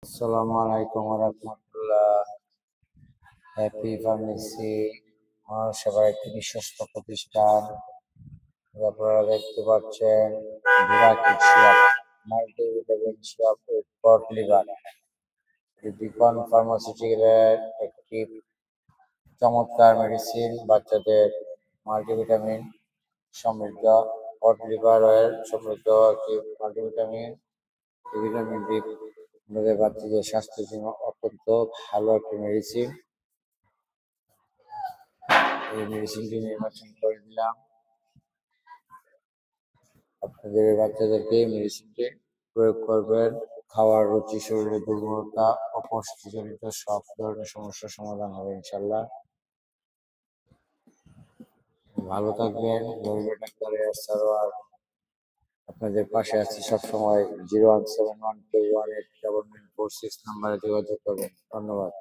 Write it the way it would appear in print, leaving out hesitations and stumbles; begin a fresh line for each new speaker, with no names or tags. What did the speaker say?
আসসালামু আলাইকুম রহমতুল্লাহ। Happy pharmacy আমার সেবার একটি বিশ্বস্ত প্রতিষ্ঠান। আপনারা দেখতে পাচ্ছেন multivitamin syrup with cod liver. Beacon ফার্মাসিউটিক্যালের একটি চমৎকার মেডিসিন, বাচ্চাদের মাল্টিভিটামিন সমৃদ্ধ কড লিভার অয়েল সমৃদ্ধ একটি মাল্টিভিটামিন। ভিটামিন ডি আমাদের বাচ্চাদের স্বাস্থ্যের জন্য অত্যন্ত ভালো একটি মেডিসিন। এই মেডিসিনটি নির্বাচন করে দিলাম। আপনাদের বাচ্চাদেরকে এই মেডিসিনটি প্রয়োগ করবেন। খাওয়ার রুচি, শরীরের দুর্বলতা, অপুষ্টিজনিত সব ধরনের সমস্যার সমাধান হবে ইনশাল্লাহ। ভালো থাকবেন। গরিবের ডাক্তারের সারোয়ার আপনাদের পাশে আছি সবসময়। 01712187946 নাম্বারে যোগাযোগ করবেন। ধন্যবাদ।